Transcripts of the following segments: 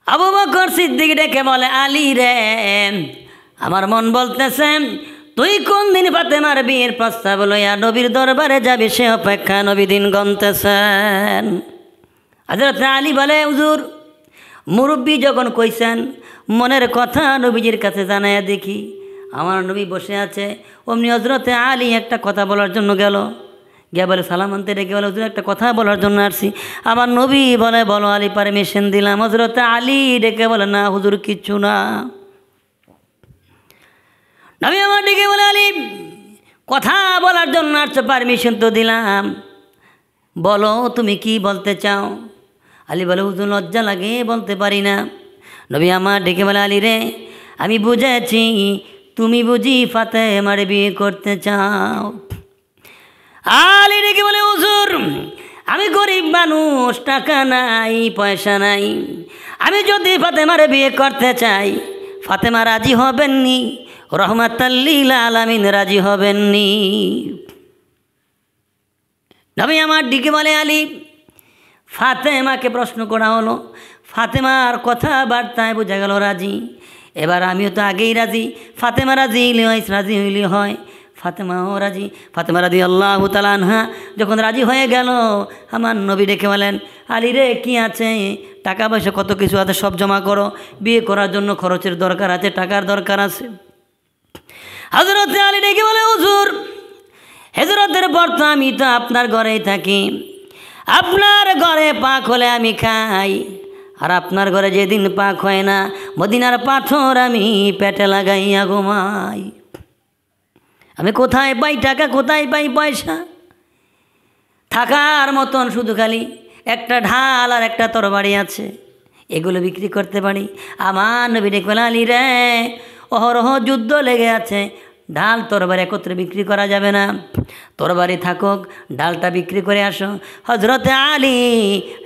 আবু বকর সিদ্দিক ডেকে বলে, আলী রে, আমার মন বলতেছে তুই কোন দিন ফাতেমার বিয়ের প্রস্তাব লইয়া নবীর দরবারে যাবি, সে অপেক্ষা নবী দিন গণতেছেন। হযরত আলী বলে, হুজুর মুরব্বী যখন কইছেন মনের কথা নবীজির কাছে জানাইয়া দেখি। আমার নবী বসে আছে, অমনি হযরত আলী একটা কথা বলার জন্য গেল, গিয়ে বলে সালাম আনতে ডেকে বলে, হুজুর একটা কথা বলার জন্য আসছি। আমার নবী বলে, বলো আলী, পারমিশন দিলাম। হযরত আলী ডেকে বলে, না হুজুর কিচ্ছু না। নবী আমার ডেকে বলে, আলী কথা বলার জন্য আসছো, পারমিশন তো দিলাম, বলো তুমি কি বলতে চাও। আলী বলে, হুজুর লজ্জা লাগে বলতে পারি না। নবী আমার ডেকে বলে, আলী রে, আমি বুঝেছি তুমি বুঝি ফাতেমার বিয়ে করতে চাও। আলী ডেকে বলে, হুজুর আমি গরিব মানুষ, টাকা নাই পয়সা নাই, আমি যদি ফাতেমার বিয়ে করতে চাই ফাতেমা রাজি হবেননি, রহমাতাল লিল আলামিন রাজি হবেননি। নবী আমার ডেকে বলে, আলী ফাতেমাকে প্রশ্ন করা হলো, ফাতেমার কথাবার্তায় বোঝা গেল রাজি। এবার আমিও তো আগেই রাজি, ফাতেমা রাজি হইলে হয়, ফাতেমাও রাজি। ফাতেমা রাদিয়াল্লাহু তাআলা আনহা যখন রাজি হয়ে গেল, আমার নবী ডেকে বলেন, আলী রে, কি আছে, টাকা পয়সা কত কিছু আছে, সব জমা করো, বিয়ে করার জন্য খরচের দরকার আছে, টাকার দরকার আছে। হযরত আলী ডেকে বলে, হুজুর হিজরতের পর তো আমি তো আপনার ঘরেই থাকি, আপনার ঘরে পাক হলে আমি খাই, আর আপনার ঘরে যেদিন পাক হয় না মদিনার পাথর আমি পেটে লাগাইয়া ঘুমাই। আমি কোথায় পাই টাকা, কোথায় পাই পয়সা? থাকার মতন শুধু খালি একটা ঢাল আর একটা তরবারি আছে, এগুলো বিক্রি করতে পারি। আমার নবী ডেকে বলে, আলী রে, অহরহ যুদ্ধ লেগে আছে, ঢাল তরবারি একত্রে বিক্রি করা যাবে না, তরবারি থাকুক, ঢালটা বিক্রি করে আসো। হযরত আলী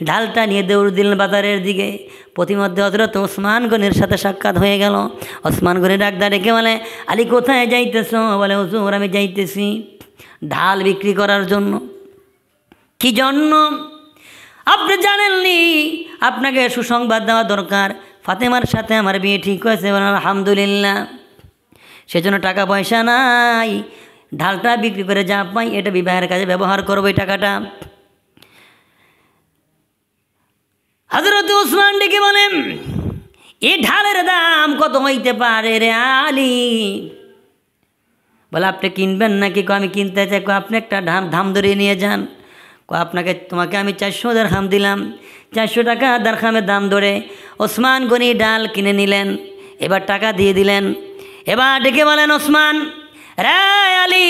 ঢালটা নিয়ে দৌড় দিলেন বাজারের দিকে। প্রতিমধ্যে হযরত ওসমান গনির সাথে সাক্ষাৎ হয়ে গেল। ওসমান গনি ডাকদা ডেকে বলে, আলী কোথায় যাইতেছো? বলে, হুজুর আমি যাইতেছি ঢাল বিক্রি করার জন্য। কি জন্য? আপনি জানেননি, আপনাকে সুসংবাদ দেওয়া দরকার, ফাতেমার সাথে আমার বিয়ে ঠিক হয়েছে। বলেন আলহামদুলিল্লাহ। সেজন্য টাকা পয়সা নাই, ঢালটা বিক্রি করে যা পাই এটা বিবাহের কাজে ব্যবহার করবো এই টাকাটা। হযরত ওসমান ডেকে বলেন, এই ঢালের দাম কত হইতে পারে রে আলী? বলে, আপনি কিনবেন নাকি? আমি কিনতে চাই। আপনি একটা দাম ধরিয়ে নিয়ে যান। তোমাকে আমি 400 দিরহাম দিলাম। 400 টাকা দিরহামের দাম ধরে ওসমান গনি ডাল কিনে নিলেন। এবার টাকা দিয়ে দিলেন। এবার ডেকে বলেন, ওসমান রে, আলী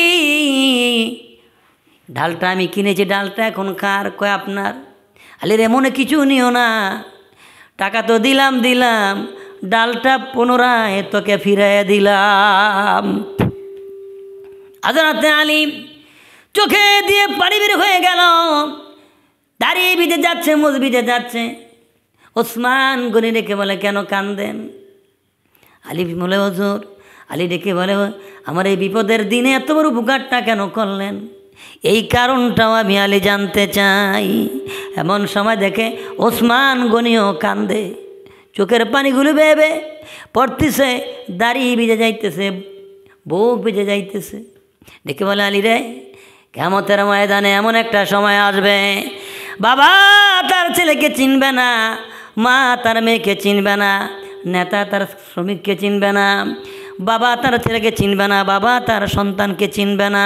ডালটা আমি কিনেছি, ডালটা এখন কার? কয় আপনার। আলী রে, মনে কিছু নিও না, টাকা তো দিলাম, ডালটা পুনরায় তোকে ফিরাইয়া দিলাম। হযরত আলী চোখে দিয়ে পানি বের হয়ে গেল, দাঁড়িয়ে ভিজে যাচ্ছে, মুখ ভিজে যাচ্ছে। ওসমান গনি ডেকে বলে, কেন কান্দেন? আলী বলে, হুজুর। আলী ডেকে বলে, আমার এই বিপদের দিনে এত বড় উপকারটা কেন করলেন? এই কারণটাও আমি আলী জানতে চাই। এমন সময় দেখে ওসমান গনিও কান্দে, চোখের পানিগুলো বেয়ে পড়তেছে, দাড়ি ভিজে যাইতেছে, বুক ভিজে যাইতেছে। ডেকে বলে, আলী রে, কিয়ামতের ময়দানে এমন একটা সময় আসবে, বাবা তার ছেলেকে চিনবে না, মা তার মেয়েকে চিনবে না, নেতা তার শ্রমিককে চিনবে না, বাবা তার ছেলেকে চিনবে না, বাবা তার সন্তানকে চিনবে না।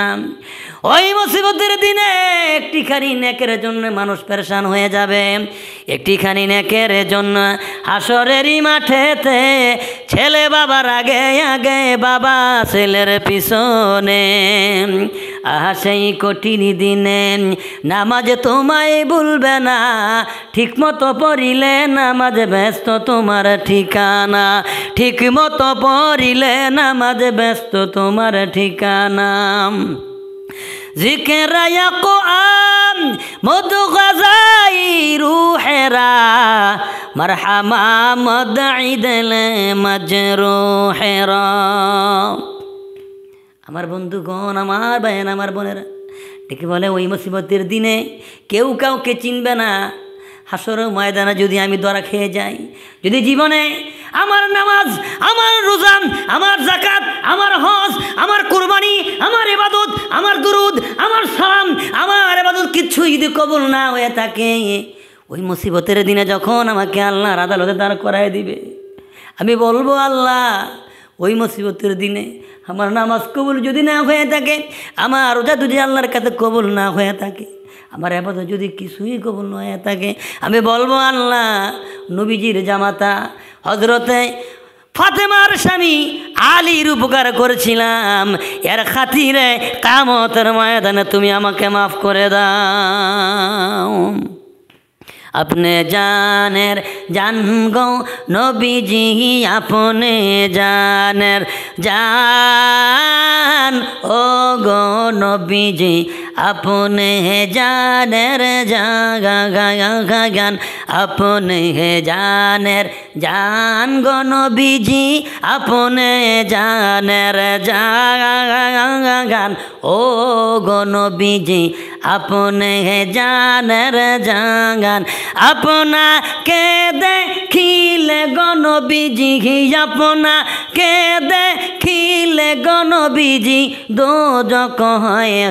ওই মুসিবতের দিনে একটিখানি নেকের জন্য মানুষ পেরেশান হয়ে যাবে। একটিখানি নেকের জন্য হাসরেরই মাঠেতে ছেলে বাবার আগে আগে, বাবা ছেলের পিছনে। আহা সেই কঠিন দিনে নামাজ তোমায় ভুলবে না, ঠিক মতো পড়িলে নামাজ ব্যস্ত তোমার ঠিকানা, ঠিক মতো পড়িলে নামাজ ব্যস্ত তোমার ঠিকানা। জিকির ইয়াকুম মুদগাজাই রুহেরা, মারহামা মদঈদল মাজরুহেরা। আমার বন্ধুগণ, আমার ভাইয়ের, আমার বোনেরা, ডেকে বলে, ওই মুসিবতের দিনে কেউ কাউকে চিনবে না, হাসর ময়দানে যদি আমি ধরা খেয়ে যাই, যদি জীবনে আমার নামাজ, আমার রোজা, আমার যাকাত, আমার হজ, আমার কুরবানি, আমার ইবাদত, আমার দুরুদ, আমার সালাম, আমার ইবাদত কিচ্ছু যদি কবুল না হয়ে থাকে, ওই মুসিবতের দিনে যখন আমাকে আল্লাহর আদালতে দাঁড় করায় দিবে, আমি বলবো আল্লাহ ওই মুসিবতের দিনে আমার নামাজ কবুল যদি না হয়ে থাকে, আমার রোজা যদি আল্লাহর কাছে কবুল না হয়ে থাকে, আমার ইবাদত যদি কিছুই কবুল না হয়ে থাকে, আমি বলবো আল্লাহ নবীজির জামাতা হযরতে ফাতেমার স্বামী আলীর উপকার করেছিলাম, এর খাতিরে কিয়ামতের ময়দানে তুমি আমাকে মাফ করে দাও। अपने जानेर जान गो नबीजी अपने जानेर जान ओ गो नबीजी अपने जानेर जान अपने जानेर जान गो नबीजी अपने जानेर जान ओ गो नबीजी अपने जानेर जान अपना के देखिले गनबीजी अपना के देखिले गनबीजी दो जक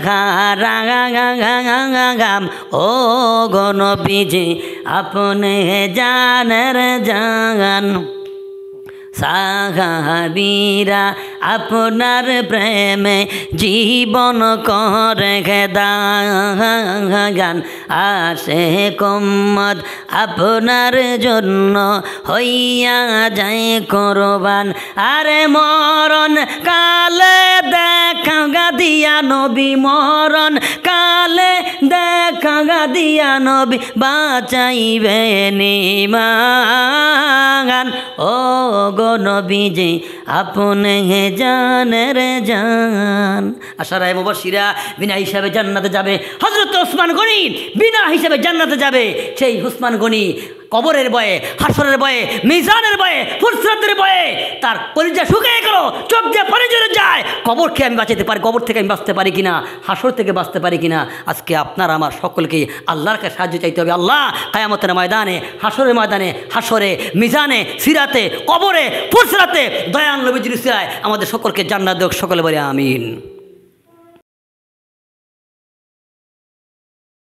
हाराम ओ गनबीजी अपने जानेर जान साहाबीरा आपनार प्रेमे जीवन करे दान आशे कम्मत आपनार जन्य हइया जाए कुरबान आरे मरन काले देखा दिया नबी मरन काले देखा दिया नबी बाँचाइबे निमान ओ गो नबीजी अपने जानेर जान। आशाराय मुबाश्शिरा बिना हिसाबे জান্নাতে যাবে। হযরত ওসমান গনি বিনা হিসাবে জান্নাতে যাবে। সেই ওসমান গনি কবরের ভয়ে, হাসরের ভয়ে, মিজানের ভয়ে, ফুরসাতের ভয়ে তার কলিজা শুকিয়ে গেল, চোখ দিয়ে পানি ঝরে যায়। কবরকে আমি বাঁচাতে পারি, কবর থেকে আমি বাঁচতে পারি কিনা, হাসর থেকে বাঁচতে পারি কিনা। আজকে আপনার আমার সকলকে আল্লাহর কাছে সাহায্য চাইতে হবে। আল্লাহ কিয়ামতের ময়দানে, হাসরের ময়দানে, হাসরে, মিজানে, সিরাতে, কবরে, ফুরসাতে দয়াল নবীজির উসিলায় আমাদের সকলকে জান্নাত দেখ। সকলে বলে আমিন।